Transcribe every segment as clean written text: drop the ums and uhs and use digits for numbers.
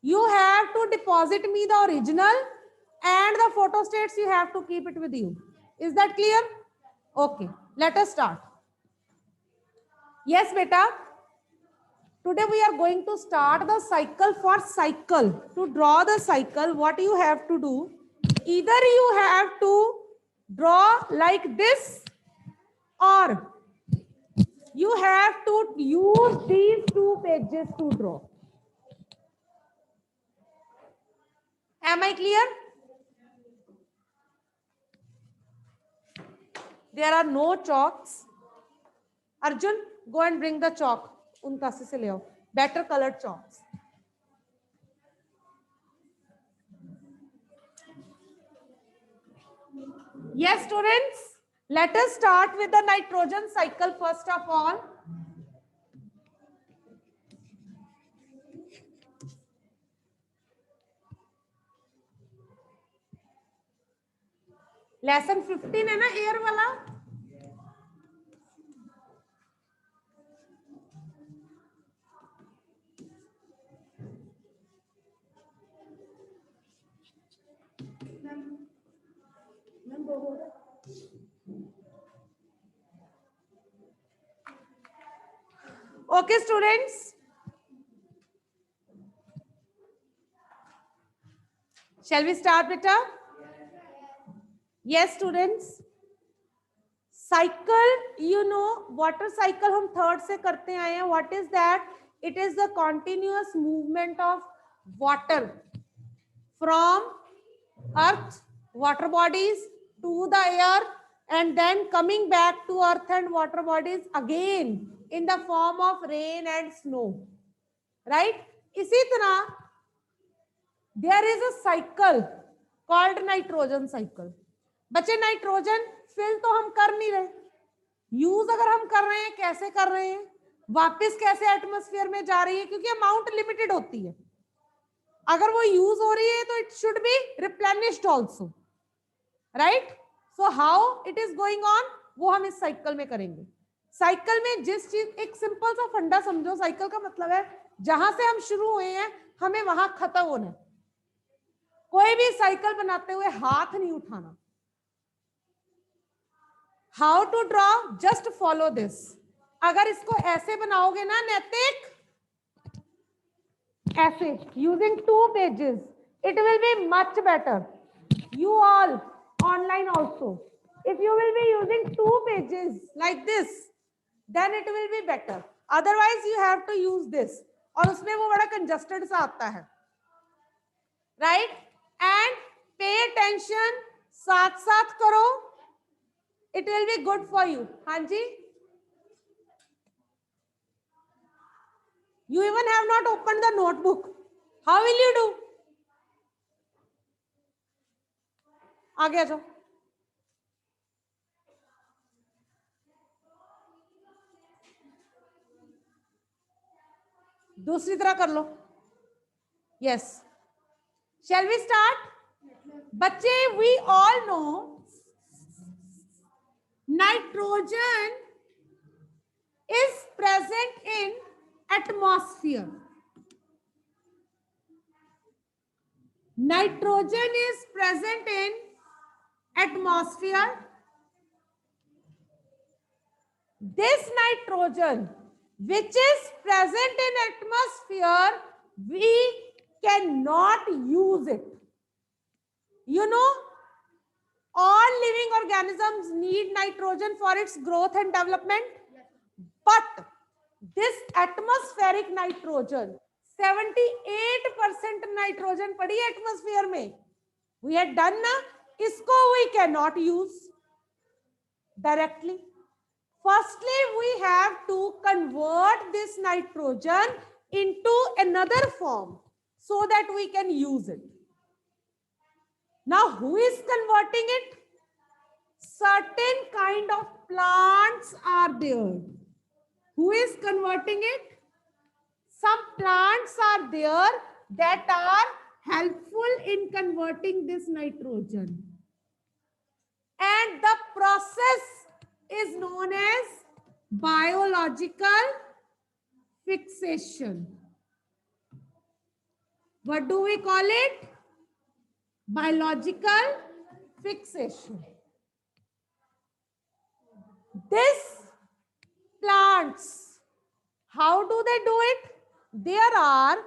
You have to deposit me the original and the photostats you have to keep it with you. Is that clear? Okay, let us start. Yes, beta. Today we are going to start the cycle for cycle. To draw the cycle, what you have to do? Either you have to draw like this, or you have to use these two pages to draw. Am I clear? There are no chalks. Arjun, go and bring the chalk. उन कासे से ले आओ. Better colored chalks. Yes, students. Let us start with the nitrogen cycle first of all. Lesson 15 है ना air वाला. Okay, students. Shall we start, beta? Yes, students. Cycle, you know, water cycle हम third से करते आए हैं. What is that? It is the continuous movement of water from earth, water bodies to the air, and then coming back to earth and water bodies again in the form of rain and snow. Right? इसी तरह there is a cycle called nitrogen cycle. बच्चे nitrogen fill तो हम कर नहीं रहे. Use अगर हम कर रहे हैं, कैसे कर रहे हैं, वापस कैसे एटमॉस्फेयर में जा रही है, क्योंकि अमाउंट लिमिटेड होती है. अगर वो यूज हो रही है तो it should be replenished also. Right? So how it is going on, वो हम इस साइकिल में करेंगे. साइकिल में जिस चीज, एक सिंपल सा फंडा समझो. साइकिल का मतलब है जहां से हम शुरू हुए हैं हमें वहां खत्म होना. कोई भी साइकिल बनाते हुए हाथ नहीं उठाना. How to draw, just follow this. अगर इसको ऐसे बनाओगे ना नैतिक, ऐसे using two pages, it will be much better. You all online also, if you will be using two pages like this, then it will be better. Otherwise you have to use this, और उसमें वो बड़ा congested सा आता है. Right? And pay attention, साथ साथ करो. It will be good for you. हाँ जी. You even have not opened the notebook. How will you do? आगे आ जाओ. दूसरी तरह कर लो. Yes. Shall we start? बच्चे, we all know nitrogen is present in atmosphere. Nitrogen is present in atmosphere. This nitrogen which is present in atmosphere, we cannot use it. You know, all living organisms need nitrogen for its growth and development. But this atmospheric nitrogen, 78% nitrogen पड़ी atmosphere में. We had done ना, इसको we cannot use directly. Firstly, we have to convert this nitrogen into another form so that we can use it. Now, who is converting it? Certain kind of plants are there. Who is converting it? Some plants are there that are helpful in converting this nitrogen. And the process is known as biological fixation. What do we call it? Biological fixation. This plants, how do they do it? There are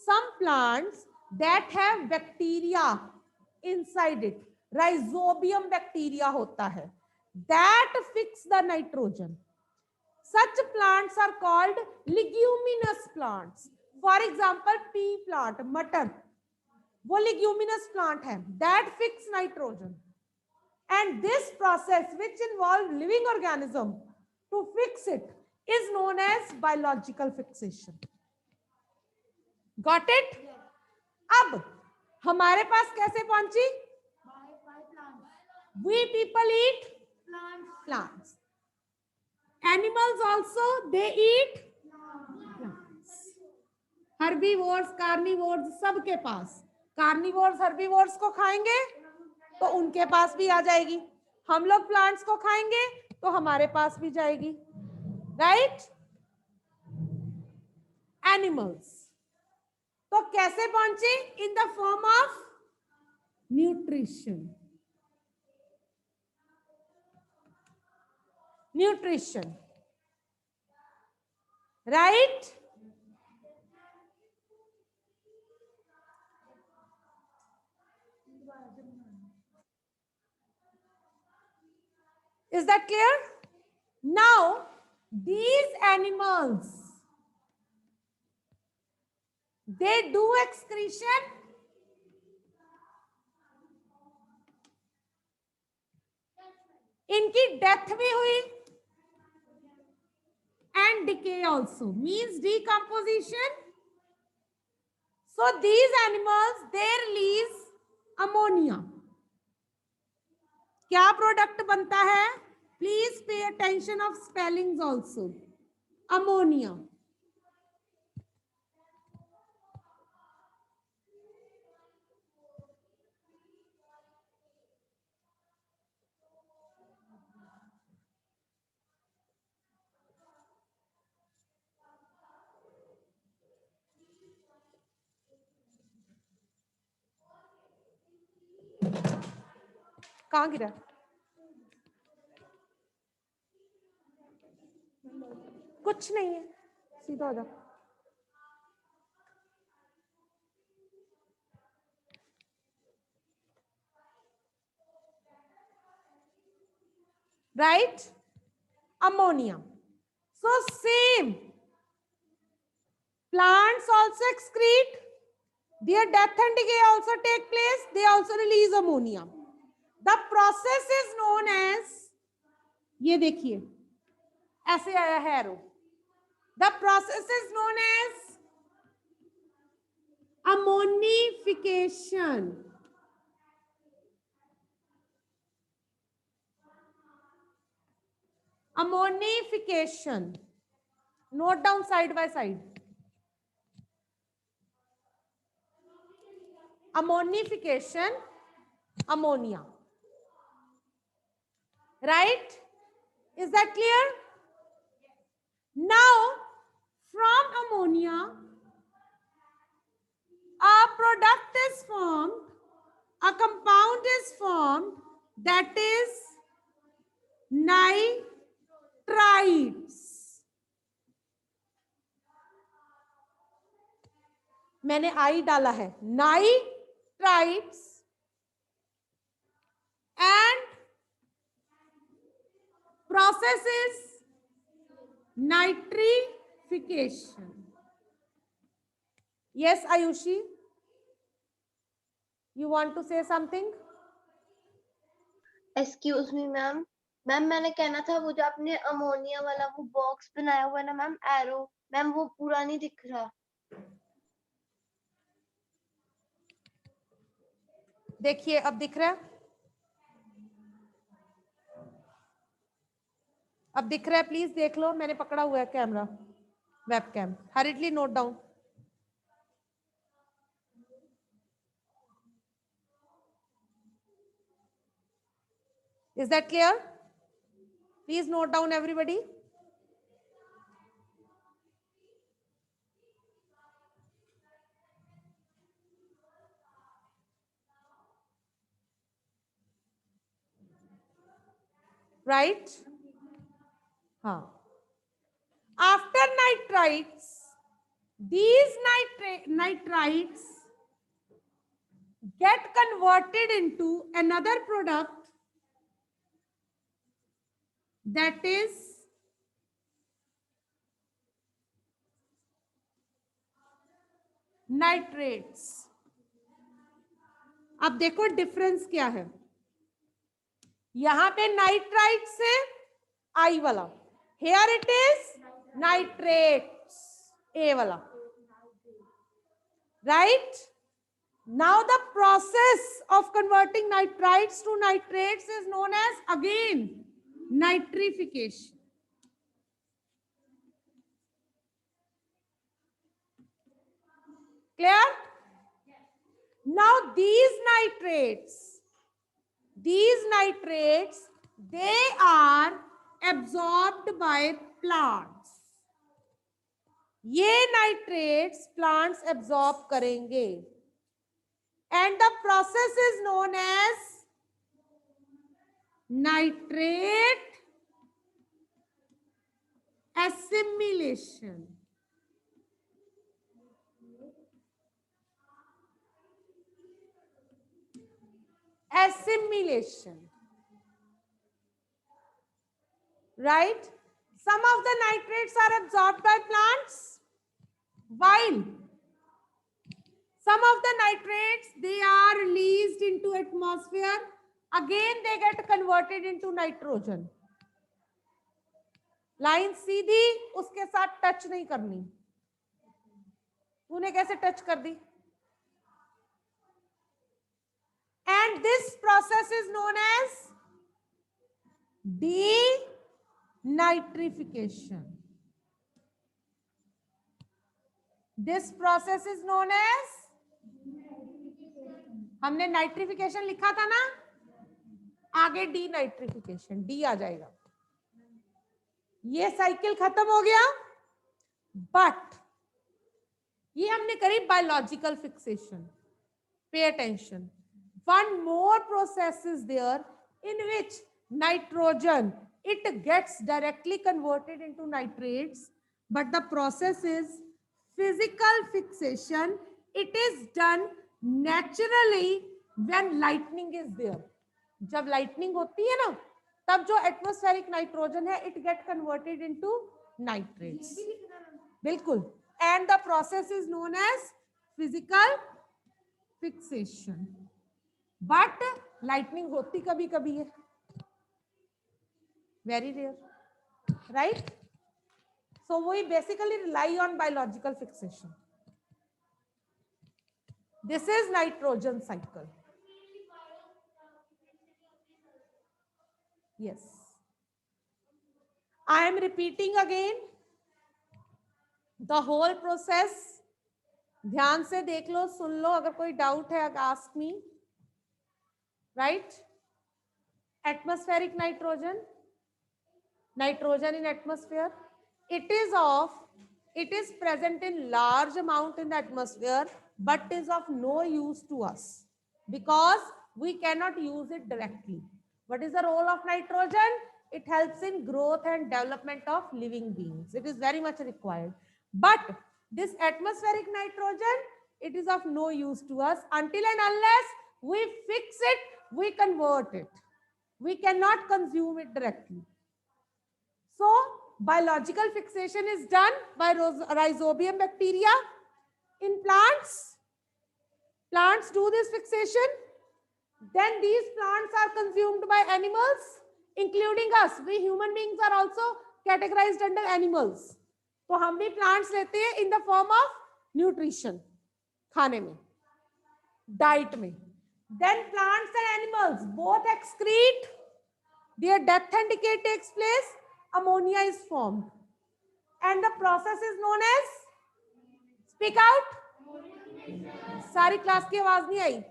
some plants that have bacteria inside it. Rhizobium bacteria होता है that fix the nitrogen. Such plants are called leguminous plants. For example, pea plant, मटर, वो leguminous plant है that fix nitrogen. And this process, which involves living organism to fix it, is known as biological fixation. Got it? अब हमारे पास कैसे पहुंची? We people eat plants. Animals also, they eat plants. Herbivores, carnivores, सबके पास. Carnivores, herbivores को खाएंगे तो उनके पास भी आ जाएगी. हम लोग प्लांट्स को खाएंगे तो हमारे पास भी जाएगी. राइट? एनिमल्स तो कैसे पहुंचे? In the form of nutrition. Nutrition. Right? Is that clear? Now, these animals, they do excretion. इनकी डेथ भी हुई. And decay also means decomposition. So these animals, they release ammonia. क्या प्रोडक्ट बनता है? Please pay attention of spellings also. Ammonia. कहां गिरा? कुछ नहीं है, सीधा हो जा. Right? Ammonia. So same. Plants also excrete. Their death and decay also take place. They also release ammonia. The process is known as, ये देखिए ऐसे आया है arrow. The process is known as ammonification. Ammonification. Note down side by side. Ammonification, ammonia. Right? Is that clear? Now, from ammonia, a product is formed, a compound is formed that is nitrites. मैंने आई डाला है. Nitrites and process is nitrification. Yes, Ayushi, you want to say something? Excuse me ma'am. Ma'am मैंने कहना था वो जो आपने ammonia वाला वो बॉक्स बनाया हुआ है ना मैम, एरो, मैम वो पूरा नहीं दिख रहा. देखिए अब दिख रहा है. अब दिख रहा है, प्लीज देख लो. मैंने पकड़ा हुआ है camera, web cam. Hurriedly note down. Is that clear? Please note down everybody. right? After nitrites, these nitrites get converted into another product, that is nitrates. अब देखो डिफरेंस क्या है, यहां पे नाइट्राइट से आई वाला, हेयर इट इज नाइट्रेट्स, ए वाला, right? Now the process of converting nitrites to nitrates is known as again nitrification. Clear? Now these nitrates, they are absorbed by plants. ये nitrates plants absorb करेंगे. And the process is known as nitrate assimilation. Assimilation, right? Some of the nitrates are absorbed by plants, while some of the nitrates, they are released into atmosphere, again they get converted into nitrogen. Line सीधी, उसके साथ touch नहीं करनी, तूने कैसे touch कर दी? And this process is known as denitrification. This process is known as, हमने नाइट्रिफिकेशन लिखा था ना, आगे डीनाइट्रिफिकेशन, डी आ जाएगा. ये साइकिल खत्म हो गया, बट ये हमने करी biological fixation. Pay attention, one more process is there in which nitrogen, it gets directly converted into nitrates, but the process is physical fixation. It is done naturally when lightning is there. जब lightning होती है ना, तब जो atmospheric nitrogen है, it get converted into nitrates. बिल्कुल. And the process is known as physical fixation. But lightning होती कभी कभी है, very rare, right? So we basically rely on biological fixation. This is nitrogen cycle. Yes. I am repeating again the whole process. ध्यान से देख लो, सुन लो, अगर कोई doubt है ask me. Right? Atmospheric nitrogen, nitrogen in atmosphere, it is present in large amount in the atmosphere, but is of no use to us because we cannot use it directly. What is the role of nitrogen? It helps in growth and development of living beings. It is very much required. But this atmospheric nitrogen, it is of no use to us until and unless we fix it, we convert it. We cannot consume it directly. So biological fixation is done by rhizobium bacteria in plants. Plants do this fixation. Then these plants are consumed by animals, including us. We human beings are also categorized under animals. तो हम भी plants लेते हैं in the form of nutrition, खाने में, diet में. Then plants and animals both excrete. Their death and decay takes place. Ammonia is formed, and the process is known as, speak out. सारी class की आवाज नहीं आई.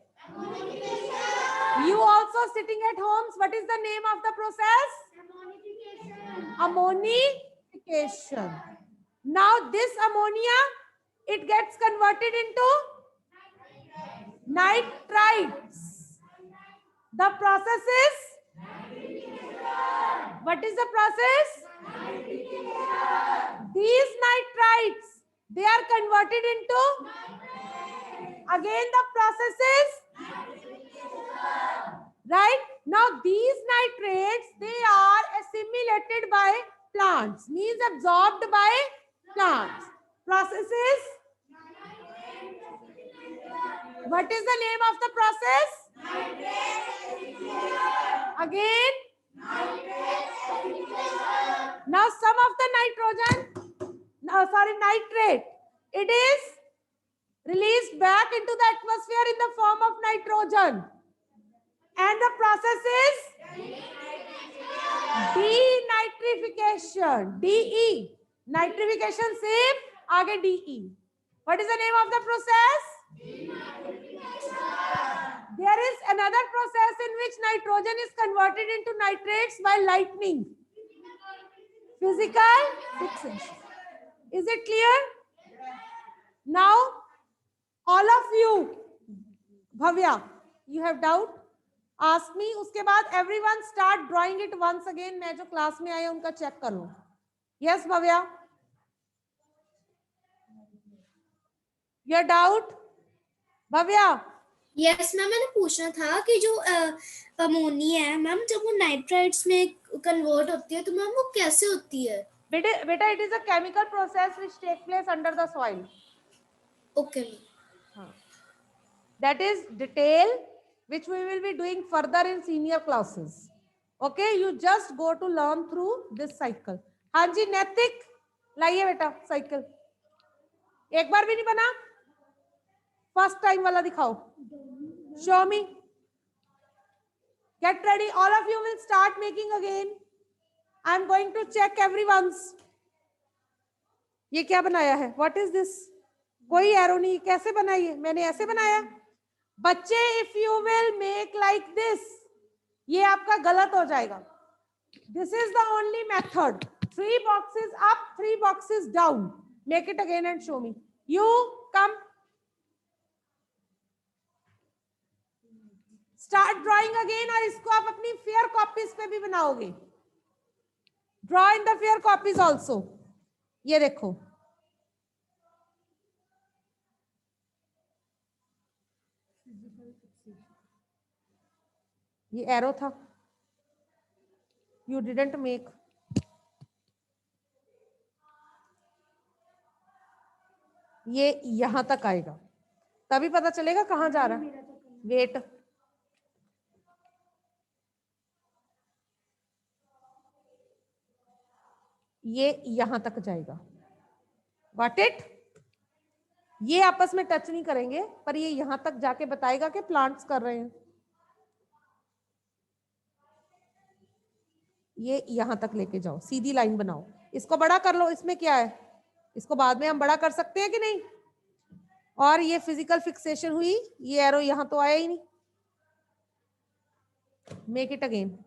You also sitting at homes. What is the name of the process? Ammonification. Now this ammonia, it gets converted into nitrites. The process is What is the process? These nitrites, they are converted into, again the process is, right? Now these nitrates, they are assimilated by plants, means absorbed by plants. Processes. What is the name of the process? Again. Now some of the nitrate, it is released back into the atmosphere in the form of nitrogen. And the process is denitrification. DE. Nitrification same, आगे DE. What is the name of the process? There is another process in which nitrogen is converted into nitrates by lightning. Physical fixation. Is it clear? Now, all of you, Bhavya, you have doubt? Ask me. उसके बाद everyone start drawing it once again. मैं जो class में आया उनका check कर लूं. Yes, Bhavya. Your doubt, Bhavya? Yes ma'am, मैंने पूछना था कि जो अमोनिया है मैम, जब वो नाइट्राइट्स में कन्वर्ट होती है तो मैम वो कैसे होती है? बेटा it is a chemical process which take place under the soil. Okay. That is detail which we will be doing further in senior classes. Okay, you just go to learn through this cycle. हाँ जी नैतिक, लाइए बेटा cycle. एक बार भी नहीं बना? First time वाला दिखाओ. Show me. Get ready. All of you will start making again. I am going to check everyone's. ये क्या बनाया है? What is this? कोई एरो नहीं. कैसे बनाइए? मैंने ऐसे बनाया. बच्चे, if you will make like this, ये आपका गलत हो जाएगा. This is the only method. 3 boxes up, 3 boxes down. Make it again and show me. You come. Start drawing again और इसको आप अपनी fair copies पे भी बनाओगे. Draw in the fair copies also. ये देखो. ये एरो था. You didn't make. ये यहां तक आएगा, तभी पता चलेगा कहां जा रहा है. वेट. ये यहां तक जाएगा. Got it? ये आपस में टच नहीं करेंगे, पर ये यहां तक जाके बताएगा कि प्लांट्स कर रहे हैं. ये यहां तक लेके जाओ, सीधी लाइन बनाओ. इसको बड़ा कर लो. इसमें क्या है? इसको बाद में हम बड़ा कर सकते हैं कि नहीं? और ये फिजिकल फिक्सेशन हुई. ये एरो यहां तो आया ही नहीं. Make it again.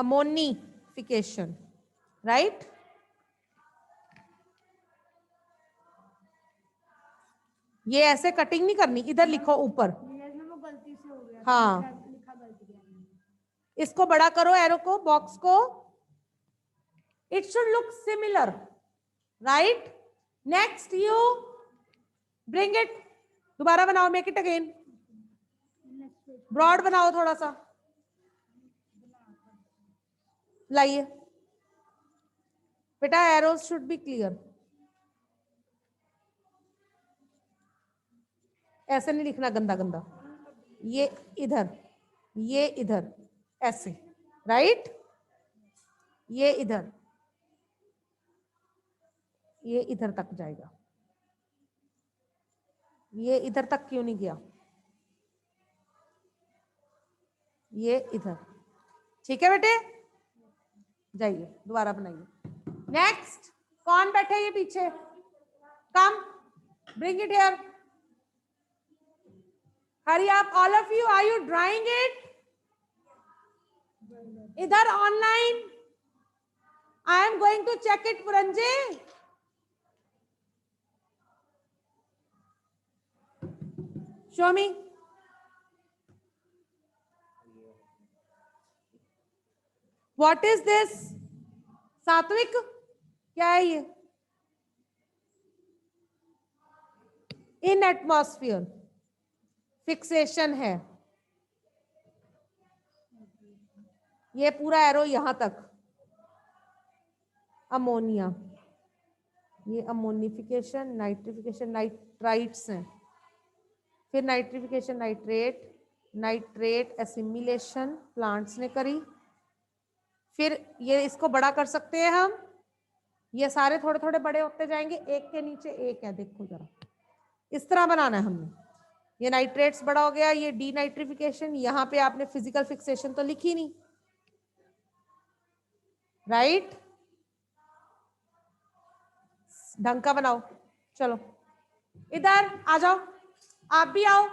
ammonification, right? ये ऐसे कटिंग नहीं करनी. इधर लिखो ऊपर. हाँ, इसको बड़ा करो एरो को, बॉक्स को. It should look similar, right? Next you bring it. दोबारा बनाओ. Make it again. ब्रॉड बनाओ थोड़ा सा. लाइए बेटा. Arrows should be clear. ऐसे नहीं लिखना गंदा गंदा. ये इधर, ये इधर, ऐसे, राइट? ये इधर, ये इधर तक जाएगा. ये इधर तक क्यों नहीं गया? ये इधर. ठीक है बेटे, जाइए दोबारा बनाइए. नेक्स्ट, कौन बैठे ये पीछे? Come, bring it here. Hurry up, all of you. Are you drawing it? इधर online. I am going to check it. पुरंजे, show me. What is this? Satvik, क्या है ये? इन एटमॉस्फेयर फिक्सेशन है। ये पूरा एरो यहां तक अमोनिया, ये अमोनिफिकेशन, नाइट्रिफिकेशन, नाइट्राइट्स हैं, फिर nitrification, nitrate, nitrate assimilation plants ने करी। फिर ये इसको बड़ा कर सकते हैं हम, ये सारे थोड़े थोड़े बड़े होते जाएंगे, एक के नीचे एक है, देखो जरा इस तरह बनाना है हमने। ये नाइट्रेट्स बड़ा हो गया, ये डी नाइट्रिफिकेशन, यहाँ पे आपने फिजिकल फिक्सेशन तो लिखी नहीं, राइट? ढंग का बनाओ। चलो इधर आ जाओ, आप भी आओ,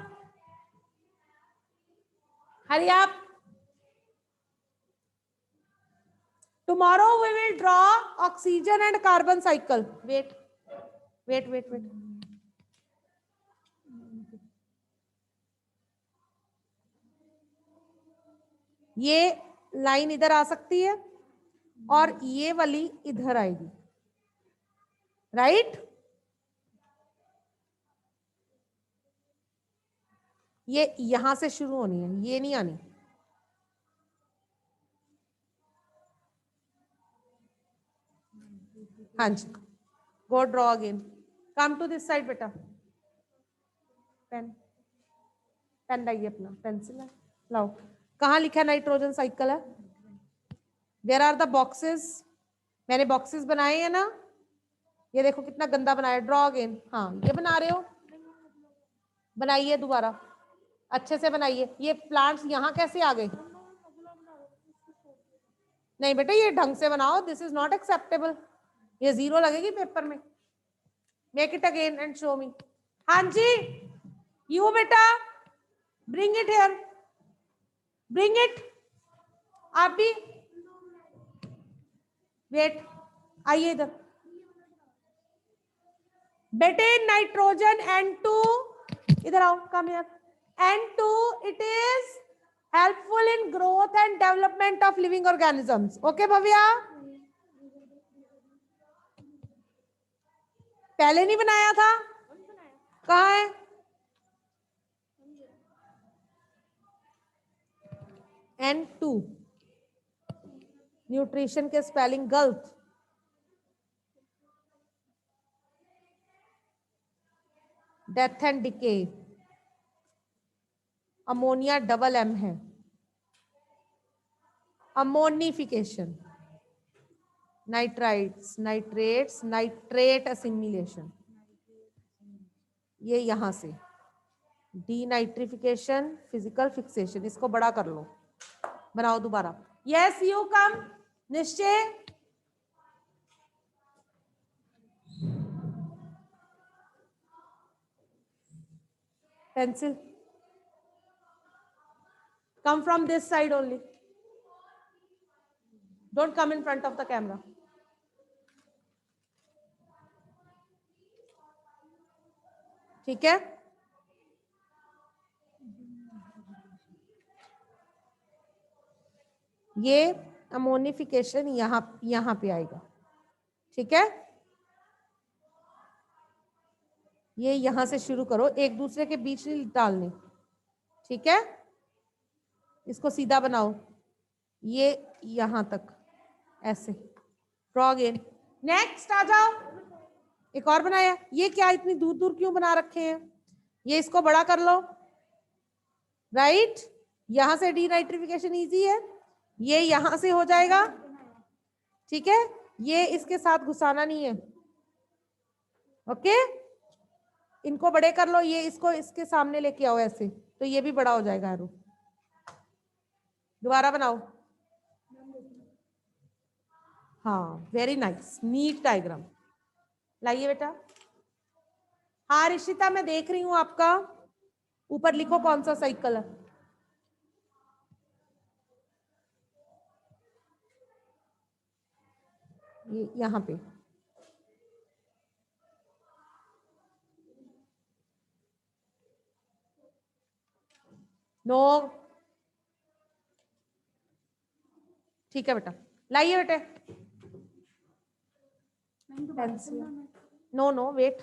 hurry up. Tomorrow we will draw oxygen and carbon cycle. Wait wait wait wait, ये लाइन इधर आ सकती है और ये वाली इधर आएगी, राइट? ये यहां से शुरू होनी है, ये नहीं आनी। हाँ जी, go draw again, come to this side बेटा। पेन, पेन लाइए अपना, पेंसिल है लाओ। कहाँ लिखा है नाइट्रोजन साइकिल है? देयर आर द बॉक्सेस, मैंने बॉक्सेस बनाए हैं ना, ये देखो कितना गंदा बनाया। ड्रॉ अगेन, हाँ ये बना रहे हो, बनाइए दोबारा, अच्छे से बनाइए। ये प्लांट्स यहाँ कैसे आ गए? नहीं बेटा ये ढंग से बनाओ, दिस इज नॉट एक्सेप्टेबल, ये जीरो लगेगी पेपर में। Make it again and show मी। हाँ जी, यू बेटा bring it here, bring it, आप भी वेट, आइए इधर बेटे। नाइट्रोजन N2, इधर आओ, come here. N2 it is helpful in growth and development of living organisms. Okay Bhavya, पहले नहीं बनाया था? कहाँ है? N2 न्यूट्रिशन के स्पेलिंग गलत, death and decay, ammonia double M है, ammonification, nitrites, nitrates, nitrate assimilation, ये यहां से डी नाइट्रिफिकेशन, फिजिकल फिक्सेशन। इसको बड़ा कर लो, बनाओ दोबारा। यस यू कम निश्चय। Pencil, come from this side only, don't come in front of the camera. ठीक है, ये अमोनिफिकेशन यहां पे आएगा, ठीक है? ये यहां से शुरू करो, एक दूसरे के बीच नहीं डालने, ठीक है? इसको सीधा बनाओ, ये यहां तक ऐसे। ड्रॉ अगेन, नेक्स्ट आ जाओ। एक और बनाया, ये क्या इतनी दूर दूर क्यों बना रखे हैं? ये इसको बड़ा कर लो, राइट? यहां से डी नाइट्रिफिकेशन इजी है, ये यहां से हो जाएगा, ठीक है? ये इसके साथ घुसाना नहीं है, ओके? इनको बड़े कर लो, ये इसको इसके सामने लेके आओ ऐसे, तो ये भी बड़ा हो जाएगा एरो। दोबारा बनाओ, हाँ वेरी नाइस, नीट डायग्राम लाइए बेटा। हाँ ऋषिता मैं देख रही हूँ आपका, ऊपर लिखो कौन सा साइकिल है। ये यहाँ पे नो, ठीक है बेटा, लाइए बेटे। नो नो वेट,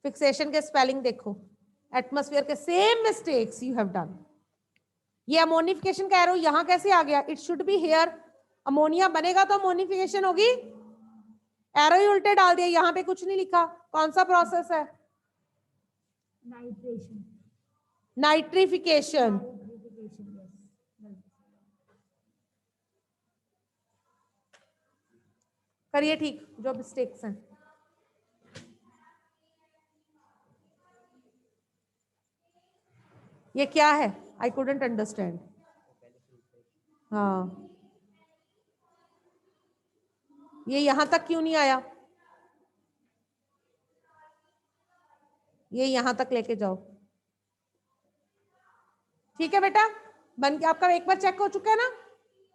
फिक्सेशन के स्पेलिंग देखो, एटमॉस्फेयर के same mistakes you have done. ये अमोनिफिकेशन का एरो यहां कैसे आ गया? It should be here, ammonia बनेगा तो अमोनिफिकेशन होगी, एरो ही उल्टे डाल दिया, यहां पे कुछ नहीं लिखा। कौन सा प्रोसेस है? Nitration, nitrification. करिए ठीक जो मिस्टेक्स हैं। ये क्या है? I couldn't understand. हाँ, ये यहां तक क्यों नहीं आया? ये यहां तक लेके जाओ। ठीक है बेटा, बन के आपका एक बार चेक हो चुका है ना?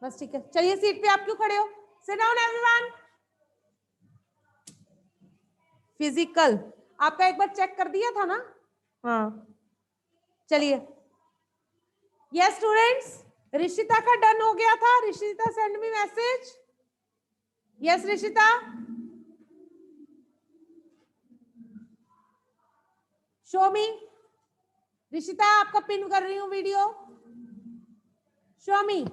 बस ठीक है, चलिए सीट पे आप क्यों खड़े हो? Sit down everyone. फिजिकल आपका एक बार चेक कर दिया था ना? हाँ, चलिए। यस स्टूडेंट्स, ऋषिता का डन हो गया था। Rishita send me message. Yes Rishita, show मी। ऋषिता आपका पिन कर रही हूँ वीडियो, शो मी।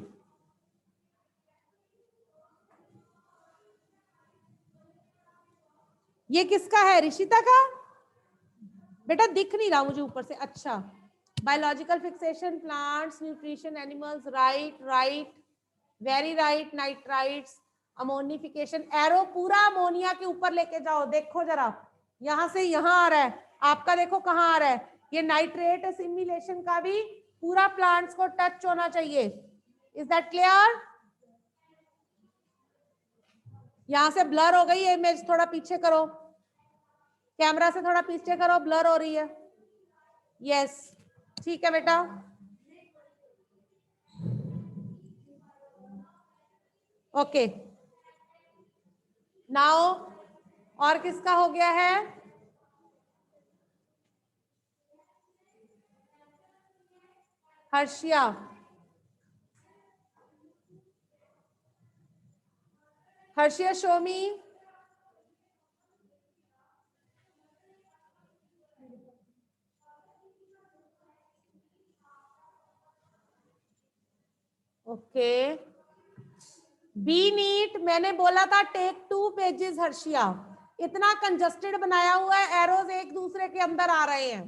ये किसका है? ऋषिता का? बेटा दिख नहीं रहा मुझे ऊपर से। अच्छा, biological fixation, plants, nutrition, animals, right right, very right, nitrites, ammonification. Arrow पूरा अमोनिया के ऊपर लेके जाओ। देखो जरा, यहां से यहां आ रहा है आपका, देखो कहां आ रहा है। ये नाइट्रेट असिमिलेशन का भी पूरा प्लांट्स को टच होना चाहिए। Is that clear? यहां से ब्लर हो गई है इमेज, थोड़ा पीछे करो, कैमरा से थोड़ा पीछे करो, ब्लर हो रही है। यस, ठीक है बेटा। ओके, नाउ और किसका हो गया है? Harshiya. Harshiya show me. Okay, be neat मैंने बोला था टेक 2 पेजेस। हर्षिया, इतना कंजस्टेड बनाया हुआ है, एरोज एक दूसरे के अंदर आ रहे हैं,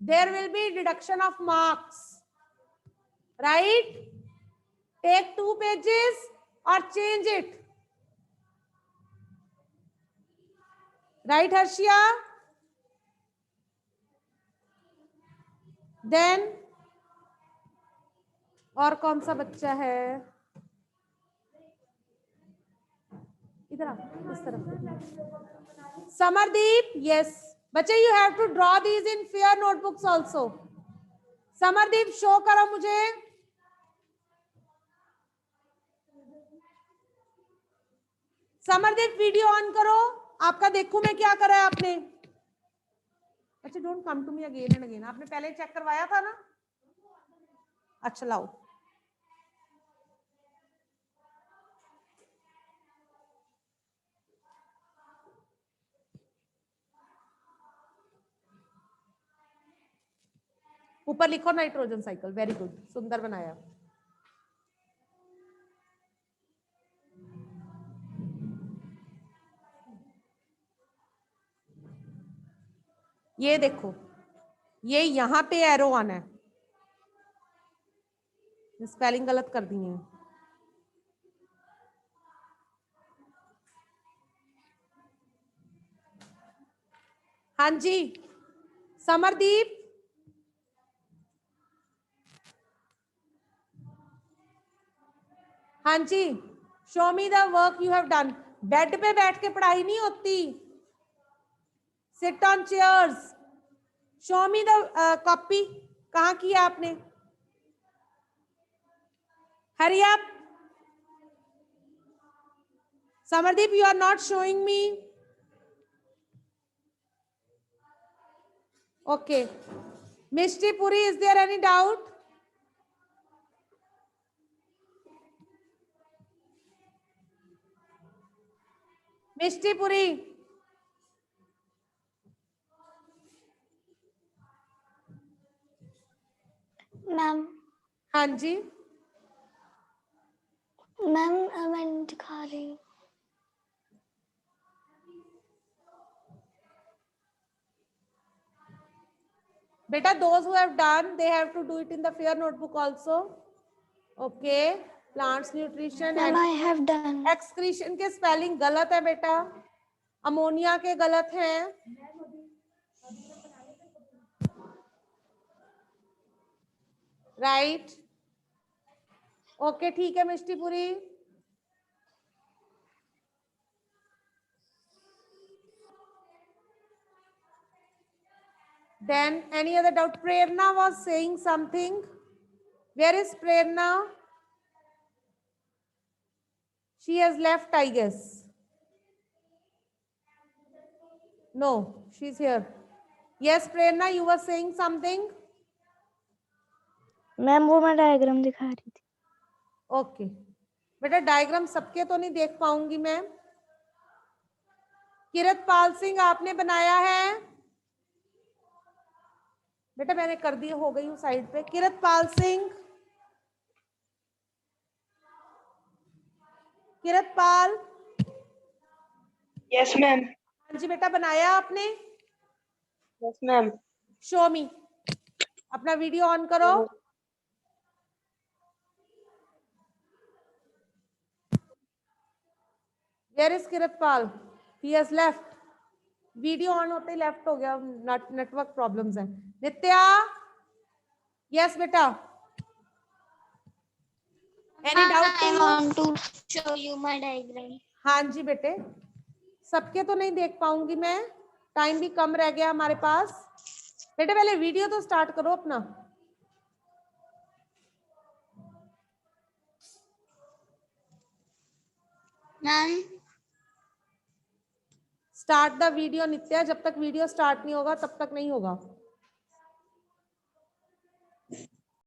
there will be deduction of marks, right? Take 2 pages और change it, right Harshiya? Then और कौन सा बच्चा है? इधर आ, इस तरफ। समरदीप, यस बच्चे, you have to draw these in fair notebooks also. Samardeep show करो मुझे। समरदीप वीडियो ऑन करो, आपका देखूं मैं क्या करा है आपने। अच्छा, don't come to me again and again, आपने पहले चेक करवाया था ना? अच्छा लाओ। ऊपर लिखो नाइट्रोजन साइकिल, वेरी गुड, सुंदर बनाया। ये देखो, ये यहां पे एरो आना है, स्पेलिंग गलत कर दी है। हाँ जी समरदीप, हाँ जी, show me the work you have done. Bed पे बैठ के पढ़ाई नहीं होती, sit on chairs. Show me the copy, कहाँ किया आपने? Hurry up. Samardeep, you are not showing me. Okay, Mishti Puri, is there any doubt? Mishti Puri. Ma'am हाँ जी, मैम मैं दिखा रही हूँ। beta, those who have done, they have to do it in the fair notebook also. Okay, plants nutrition ma'am and I have done. excretion के spelling गलत है बेटा, अमोनिया के गलत हैं। राइट, ओके ठीक है मिष्टी Puri. Then any other doubt? Prerna was saying something. Where is Prerna? She has left, I guess. No, she's here. Yes, Prerna, you were saying something? Ma'am वो मैं डायग्राम दिखा रही थी। ओके बेटा, डायग्राम सबके तो नहीं देख पाऊंगी मैं। किरतपाल सिंह, आपने बनाया है? बेटा मैंने कर दी, हो गई हूँ साइड पे। किरतपाल सिंह, किरतपाल। Yes ma'am. हाँ जी बेटा, बनाया आपने? Yes ma'am. शो मी, अपना वीडियो ऑन करो। Where is Kiratpal? He has left. Video on होते ही लेफ्ट हो गया, नेटवर्क प्रॉब्लम्स हैं। नित्या, यस बेटा, any doubt? I want to show you my diagram. हाँ जी बेटे, सबके तो नहीं देख पाऊंगी मैं, टाइम भी कम रह गया हमारे पास। बेटे पहले वीडियो तो स्टार्ट करो अपना। मैम स्टार्ट द वीडियो नित्या, जब तक वीडियो स्टार्ट नहीं होगा तब तक नहीं होगा।